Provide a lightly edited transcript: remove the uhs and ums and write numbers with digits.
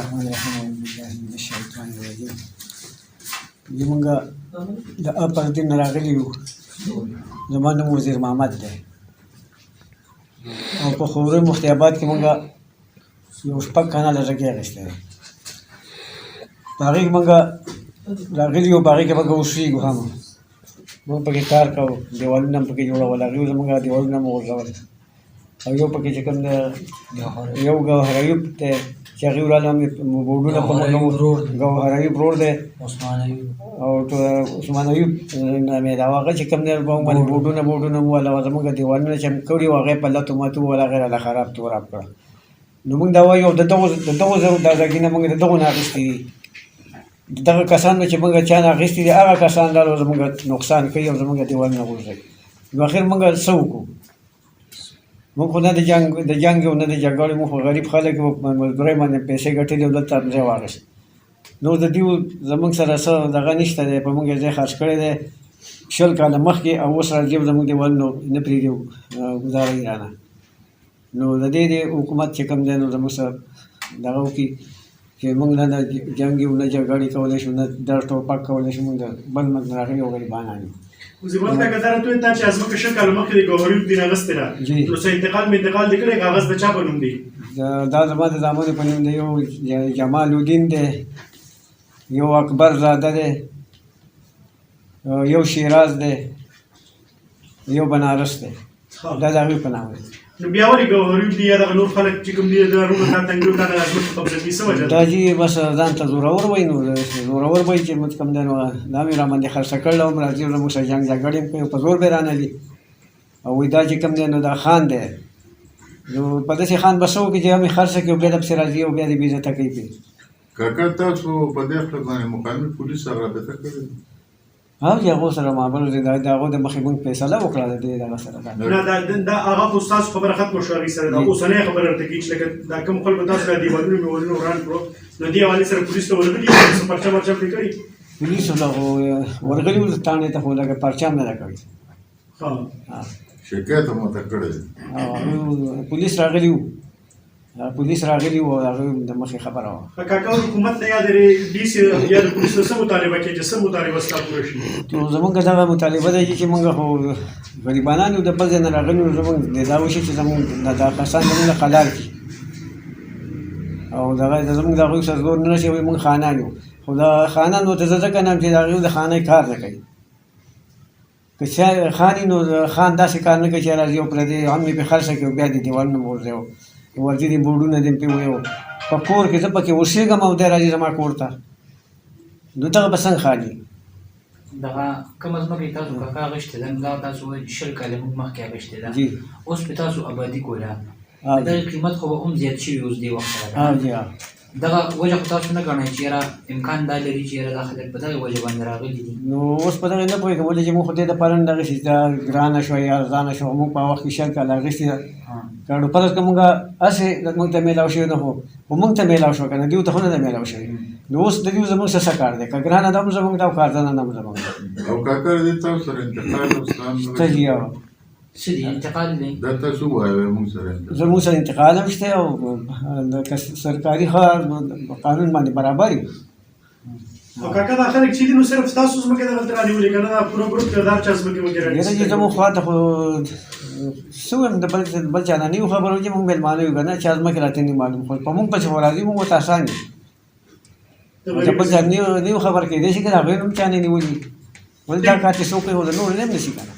الرحمن الرحیم اعوذ بالله من الشیطان الرجیم. زمونږ د اپر دین راغلي یو، زما نوم وزیر محمد دی او په خوري مفتي آباد کې مونږ یو شپږ کاناله ځمکې اخیستې دی. په هغې کې مونږ راغلي یو، په هغې کې مونږ اوسېږو هم، مونږ پکې کار کوو، دیوالونه هم پکې جوړول، هغې زمونږ دیوالونه هم غورځول. او یو پکې چې کوم دی یو ګوهر ایوب دی چې هغې ولاړ هم بورډونه په ګوهر ایوب ورور دی او عثمان ایوب نامې دی، او هغه چې کوم دی په موږ باندې بورډونه مو ولا زموږ دیوالونه چې کړي وو هغې په لتو ماتو ولا غیره له خراب توراب کړه. نو موږ دا وایو د دغو زرو دا ځګي نه موږ د دغو نه اخیستي دي، د دغه کسانو چې موږ چا نه اخیستي دي هغه کسان راغلل زموږ نقصان کوي او زموږ دیوالونه غورځوي. نو اخر موږ څه وکړو؟ موږ خو نه د جنګ یو نه د جګړې، موږ خو غریب خلک یو، په مزدورۍ باندې پیسې ګټلې او دلته ځای واخیست. نو د دوی زموږ سره څه دغه نشته دی، په موږ یې ځای خرڅ کړی دی 20 کاله مخکې، او اوس راځي زموږ دیوالونه نه پرېږدي ګزاره یې رانه. نو د دې حکومت چې کوم دی نو زموږ سره دغه وکړي چې موږ نه د جنګ یو نه جګړې کولی شو نه د ټوپک کولی شو، موږ د بل ملک نه راغلي یو غریبانان یو. وزیر محمد اگر دا راته تا چې ازمکه 20 کاله مخکې د ګوهر ایوب دین اغوستې ده، نو څه انتقال دې کړی؟ کاغذ د چا په نوم دی؟ دا زما د زامنو په نوم دی، یو جمال الدین دی، یو اکبر زاده دی، یو شیراز دی، یو بنارس دی، دا د هغوی په نام دی. نو بیا ولې ګوهر ایوب دی یا دغه نور خلک چې کوم دي د روڼو تا تنګیو تا د ازمکو قبضه کوي څه وجه ده؟ دا جي بس ځان ته زورور وایي، نو زورور وایي چې موږ کوم دی نو دا مې راباندې خرڅه کړل او راځي زموږ سره جنګ جګړې هم کوي، په زور به رانه دي. او وایي دا چې کوم دی نو دا خان دی، نو په داسې خان به څه وکړي چې هم یې خرڅه کړي او بیا دپسې راځي او بیا دې بې عزته کوي پرې. کاکا تاسو په دې خپل باندې مقامي پولیس سره رابطه کړې؟ او چې هغو سره معامله د هغو د مخې موږ فیصله وکړه د دې دغه سره. دا هغه خو ستاسو خبره ختمه شوه هغې سره، دا اوسنۍ خبره ورته کوي چې لکه دا کوم خلکو تاسو را دیوالونه میوالونه وران کړو، نو دې حوالې سره پولیس ته ورغلي څه پرچم ورچم پرې کړي؟ پولیسو ته خو ورغلي وو تاڼې ته، خو لکه پرچم نه ده کړی. شکایت هم ورته کړی دی؟ پولیس راغلي وو، پولیس راغلي وو، هغه د مخې خبره وه. کاکا حکومت نه یا د ډي سي یا د پولیسو څه مطالبه کوي چې څه مطالبه ستا پوره شي؟ نو زمونږ دغه مطالبه ده چې موږ خو غریبانان یو، د بل ځای نه راغلي یو، زمونږ دا وشي چې زمونږ دا کسان زمونږ حلال کړي او دغه زمونږ د هغوی سره زور نه رسي، وایي موږ خانان یو، خو د خانانو ته زه ځکه نه یم چې د هغوی د خانۍ کار نه کوي. که چا خان وي نو خان داسې کار نه کوي چې راځي او پردې هم یې پرې خرڅه کړي او بیا دې دیوالونه مو غورځوي، ورځي دې بورډونه دې پرې ویو، په کور کې زه پکې اوسېږم او دی راځي زما کور ته، نو دغه به څنګه خالي؟ دغه کومه ځمکه یې تاسو کاکا اخیستې ده، دا تاسو وایئ 20 کاله موږ مخکې اخیستې ده، اوس پې تاسو ابادي کوله، دغه قیمت خو به هم زیات شوي اوس دې وخت سره. دغه وجه خو تاسو نه ګڼئ چې یاره امکان دا لري چې یاره دا خلک په دغې وجه باندې راغلي دي؟ نو اوس په دغې نه پوهېږم، ولې چې موږ خو دې دپاره نه دغه شي دا ګرانه شوه یا ارزانه شوه، موږ په هغه وخت کې 20 کاله اخیستې ده، که فرض که موږ هسې موږ ته میلاو شوي نه، خو موږ ته میلاو شوه که نه، دوی ته خو نه ده میلاو شوي. نو اوس د دوی زموږ څه کار دی؟ که ګرانه ده هم زموږ ده او که ارزانه ده هم زموږ ده. او کاکا دې تاسو سره انتقال ته جي څه دي انتقال دی؟ دا تاسو ووایئ موږ سره زموږ سره انتقال هم شته او سرکاري قانون باندې برابر یو. او کاکا دا خلک چې دي نو صرف ستاسو ځمکې دغلته رانیولې که نه دا پوره ګروپ کې دا چا ځمکې وکې یاره چې زموږ خوا ته خو څه ویم د بل چا نه نه یو خبر و چې موږ مېلمانه یو که نه چا ځمکې راته نه معلوم، خو په موږ پسې خو راځي موږ ورته اسان یو، د بل چا نه یو خبر کېدی شي که د هغوی هم چا نه نیولي، ولې دا کار چې څوک کوي خو د نورو نه هم نه شي که نه.